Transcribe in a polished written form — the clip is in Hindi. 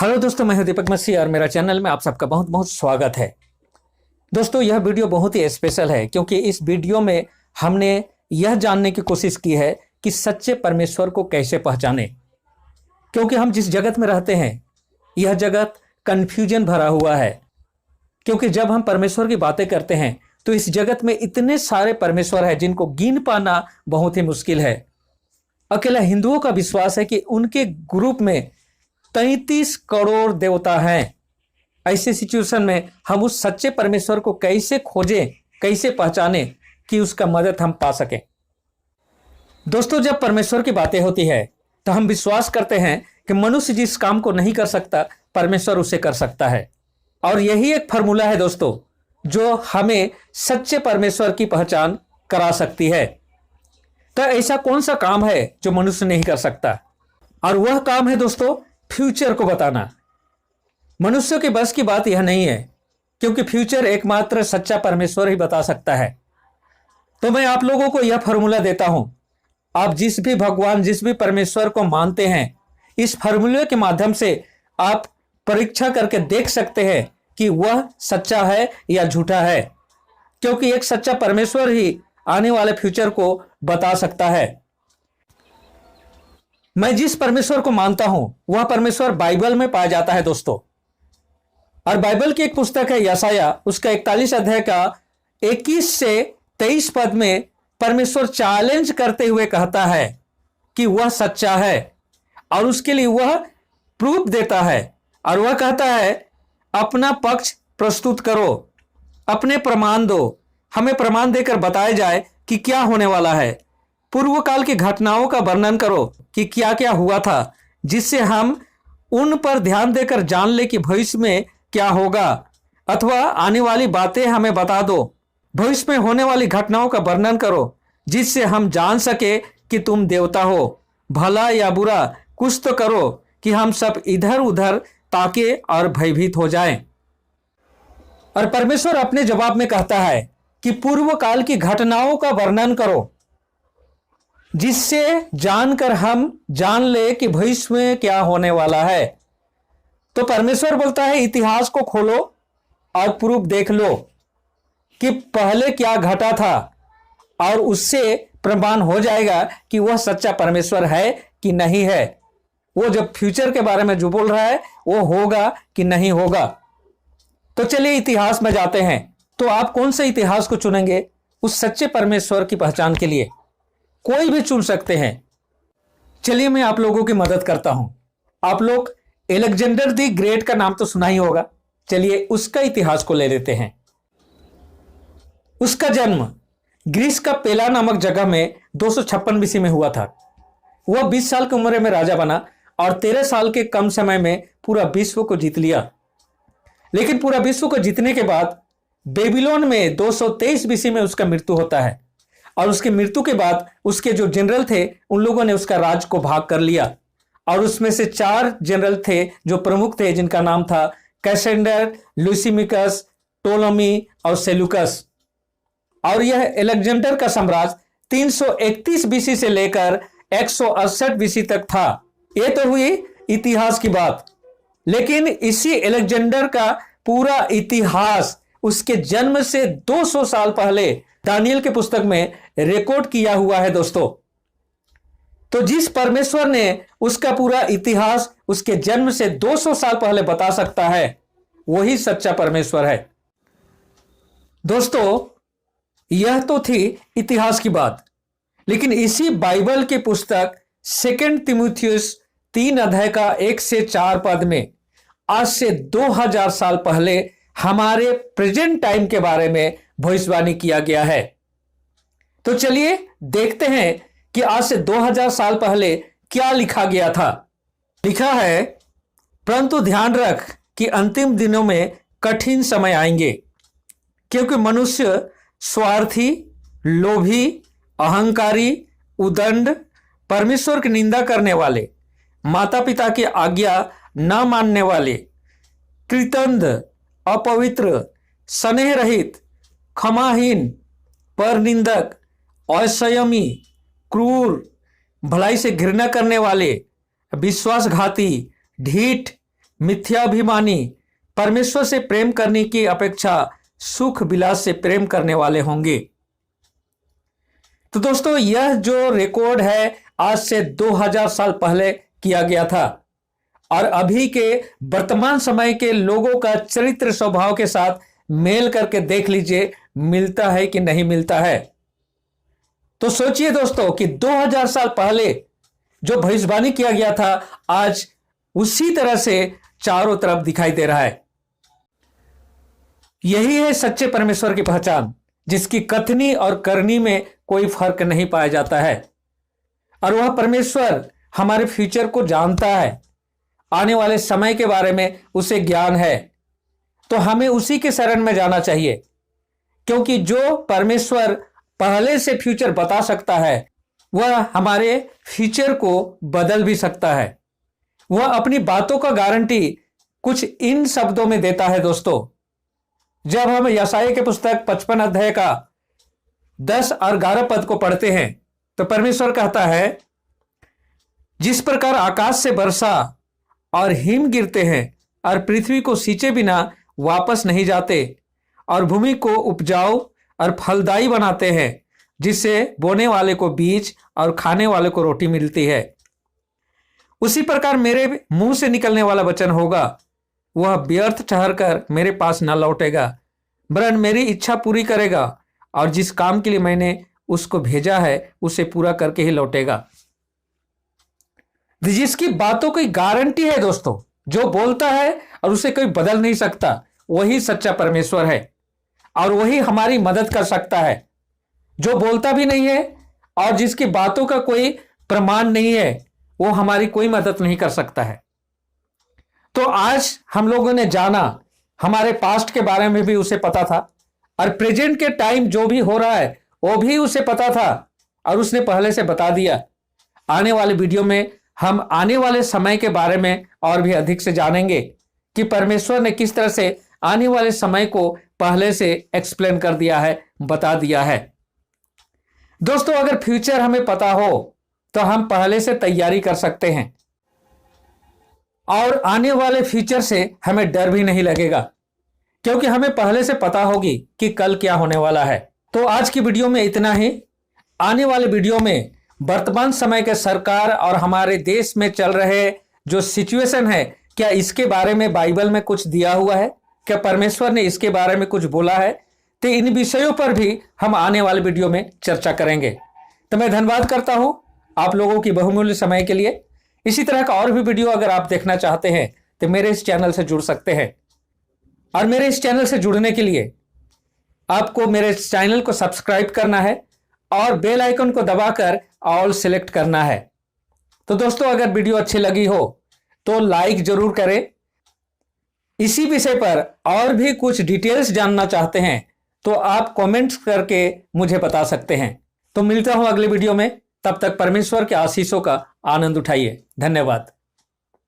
हेलो दोस्तों, मैं हूं दीपक मसी और मेरा चैनल में आप सबका बहुत बहुत स्वागत है। दोस्तों, यह वीडियो बहुत ही स्पेशल है क्योंकि इस वीडियो में हमने यह जानने की कोशिश की है कि सच्चे परमेश्वर को कैसे पहचाने। क्योंकि हम जिस जगत में रहते हैं यह जगत कन्फ्यूजन भरा हुआ है। क्योंकि जब हम परमेश्वर की बातें करते हैं तो इस जगत में इतने सारे परमेश्वर हैं जिनको गिन पाना बहुत ही मुश्किल है। अकेला हिंदुओं का विश्वास है कि उनके ग्रुप में 33 करोड़ देवता हैं। ऐसे सिचुएशन में हम उस सच्चे परमेश्वर को कैसे खोजें, कैसे पहचानें कि उसका मदद हम पा सकें। दोस्तों, जब परमेश्वर की बातें होती है तो हम विश्वास करते हैं कि मनुष्य जिस काम को नहीं कर सकता परमेश्वर उसे कर सकता है। और यही एक फॉर्मूला है दोस्तों जो हमें सच्चे परमेश्वर की पहचान करा सकती है। तो ऐसा कौन सा काम है जो मनुष्य नहीं कर सकता? और वह काम है दोस्तों फ्यूचर को बताना। मनुष्य के बस की बात यह नहीं है क्योंकि फ्यूचर एकमात्र सच्चा परमेश्वर ही बता सकता है। तो मैं आप लोगों को यह फॉर्मूला देता हूं। आप जिस भी भगवान, जिस भी परमेश्वर को मानते हैं, इस फॉर्मूले के माध्यम से आप परीक्षा करके देख सकते हैं कि वह सच्चा है या झूठा है। क्योंकि एक सच्चा परमेश्वर ही आने वाले फ्यूचर को बता सकता है। मैं जिस परमेश्वर को मानता हूं वह परमेश्वर बाइबल में पाया जाता है दोस्तों। और बाइबल की एक पुस्तक है यशायाह, उसका 41 अध्याय का 21 से 23 पद में परमेश्वर चैलेंज करते हुए कहता है कि वह सच्चा है और उसके लिए वह प्रूफ देता है। और वह कहता है अपना पक्ष प्रस्तुत करो, अपने प्रमाण दो, हमें प्रमाण देकर बताया जाए कि क्या होने वाला है। पूर्व काल की घटनाओं का वर्णन करो कि क्या क्या हुआ था, जिससे हम उन पर ध्यान देकर जान ले कि भविष्य में क्या होगा। अथवा आने वाली बातें हमें बता दो। भविष्य में होने वाली घटनाओं का वर्णन करो जिससे हम जान सके कि तुम देवता हो। भला या बुरा कुछ तो करो कि हम सब इधर उधर ताके और भयभीत हो जाएं। और परमेश्वर अपने जवाब में कहता है कि पूर्व काल की घटनाओं का वर्णन करो जिससे जानकर हम जान ले कि भविष्य में क्या होने वाला है। तो परमेश्वर बोलता है इतिहास को खोलो और प्रूफ देख लो कि पहले क्या घटा था, और उससे प्रमाण हो जाएगा कि वह सच्चा परमेश्वर है कि नहीं है। वो जब फ्यूचर के बारे में जो बोल रहा है वो होगा कि नहीं होगा। तो चलिए इतिहास में जाते हैं। तो आप कौन से इतिहास को चुनेंगे उस सच्चे परमेश्वर की पहचान के लिए? कोई भी चुन सकते हैं। चलिए मैं आप लोगों की मदद करता हूं। आप लोग अलेक्जेंडर द ग्रेट का नाम तो सुना ही होगा। चलिए उसका इतिहास को ले लेते हैं। उसका जन्म ग्रीस का पेला नामक जगह में 256 बीसी में हुआ था। वह 20 साल की उम्र में राजा बना और 13 साल के कम समय में पूरा विश्व को जीत लिया। लेकिन पूरा विश्व को जीतने के बाद बेबीलोन में 223 बीसी में उसका मृत्यु होता है। और उसकी मृत्यु के बाद उसके जो जनरल थे उन लोगों ने उसका राज को भाग कर लिया। और उसमें से 4 जनरल थे जो प्रमुख थे, जिनका नाम था कैसेंडर, लुसिमिकस, टोलमी और सेलुकस। और यह अलेक्जेंडर का साम्राज्य 331 बीसी से लेकर 168 बीसी तक था। यह तो हुई इतिहास की बात। लेकिन इसी अलेक्जेंडर का पूरा इतिहास उसके जन्म से 200 साल पहले दानियल के पुस्तक में रिकॉर्ड किया हुआ है दोस्तों। तो जिस परमेश्वर ने उसका पूरा इतिहास उसके जन्म से 200 साल पहले बता सकता है वही सच्चा परमेश्वर है। दोस्तों, यह तो थी इतिहास की बात। लेकिन इसी बाइबल की पुस्तक 2 तीमुथियुस 3 अध्याय का 1 से 4 पद में आज से 2000 साल पहले हमारे प्रेजेंट टाइम के बारे में भविष्यवाणी किया गया है। तो चलिए देखते हैं कि आज से 2000 साल पहले क्या लिखा गया था। लिखा है, परंतु ध्यान रख कि अंतिम दिनों में कठिन समय आएंगे, क्योंकि मनुष्य स्वार्थी, लोभी, अहंकारी, उदंड, परमेश्वर की निंदा करने वाले, माता पिता की आज्ञा न मानने वाले, कृतंध, अपवित्र, स्नेह रहित, क्षमाहीन, परनिंदक, असंयमी, क्रूर, भलाई से घृणा करने वाले, विश्वासघाती, ढीठ, मिथ्याभिमानी परमेश्वर से प्रेम करने की अपेक्षा सुख विलास से प्रेम करने वाले होंगे। तो दोस्तों, यह जो रिकॉर्ड है आज से 2000 साल पहले किया गया था और अभी के वर्तमान समय के लोगों का चरित्र स्वभाव के साथ मेल करके देख लीजिए, मिलता है कि नहीं मिलता है। तो सोचिए दोस्तों कि 2000 साल पहले जो भविष्यवाणी किया गया था आज उसी तरह से चारों तरफ दिखाई दे रहा है। यही है सच्चे परमेश्वर की पहचान, जिसकी कथनी और करनी में कोई फर्क नहीं पाया जाता है। और वह परमेश्वर हमारे फ्यूचर को जानता है, आने वाले समय के बारे में उसे ज्ञान है। तो हमें उसी के शरण में जाना चाहिए, क्योंकि जो परमेश्वर पहले से फ्यूचर बता सकता है वह हमारे फ्यूचर को बदल भी सकता है। वह अपनी बातों का गारंटी कुछ इन शब्दों में देता है दोस्तों। जब हम यशायाह के पुस्तक 55 अध्याय का 10 और 11 पद को पढ़ते हैं तो परमेश्वर कहता है, जिस प्रकार आकाश से वर्षा और हिम गिरते हैं और पृथ्वी को सींचे बिना वापस नहीं जाते और भूमि को उपजाऊ और फलदायी बनाते हैं, जिससे बोने वाले को बीज और खाने वाले को रोटी मिलती है, उसी प्रकार मेरे मुंह से निकलने वाला वचन होगा, वह व्यर्थ ठहरकर मेरे पास न लौटेगा, वरन मेरी इच्छा पूरी करेगा और जिस काम के लिए मैंने उसको भेजा है उसे पूरा करके ही लौटेगा। जिसकी बातों की गारंटी है दोस्तों, जो बोलता है और उसे कोई बदल नहीं सकता, वही सच्चा परमेश्वर है और वही हमारी मदद कर सकता है। जो बोलता भी नहीं है और जिसकी बातों का कोई प्रमाण नहीं है, वो हमारी कोई मदद नहीं कर सकता है। तो आज हम लोगों ने जाना, हमारे पास्ट के बारे में भी उसे पता था और प्रेजेंट के टाइम जो भी हो रहा है वो भी उसे पता था और उसने पहले से बता दिया। आने वाले वीडियो में हम आने वाले समय के बारे में और भी अधिक से जानेंगे कि परमेश्वर ने किस तरह से आने वाले समय को पहले से एक्सप्लेन कर दिया है, बता दिया है। दोस्तों, अगर फ्यूचर हमें पता हो तो हम पहले से तैयारी कर सकते हैं और आने वाले फ्यूचर से हमें डर भी नहीं लगेगा, क्योंकि हमें पहले से पता होगी कि कल क्या होने वाला है। तो आज की वीडियो में इतना ही। आने वाले वीडियो में वर्तमान समय के सरकार और हमारे देश में चल रहे जो सिचुएशन है, क्या इसके बारे में बाइबल में कुछ दिया हुआ है, क्या परमेश्वर ने इसके बारे में कुछ बोला है, तो इन विषयों पर भी हम आने वाले वीडियो में चर्चा करेंगे। तो मैं धन्यवाद करता हूं आप लोगों की बहुमूल्य समय के लिए। इसी तरह का और भी वीडियो अगर आप देखना चाहते हैं तो मेरे इस चैनल से जुड़ सकते हैं और मेरे इस चैनल से जुड़ने के लिए आपको मेरे चैनल को सब्सक्राइब करना है और बेल आइकन को दबाकर ऑल सेलेक्ट करना है। तो दोस्तों, अगर वीडियो अच्छी लगी हो तो लाइक जरूर करें। इसी विषय पर और भी कुछ डिटेल्स जानना चाहते हैं तो आप कमेंट्स करके मुझे बता सकते हैं। तो मिलता हूं अगले वीडियो में, तब तक परमेश्वर के आशीषों का आनंद उठाइए। धन्यवाद।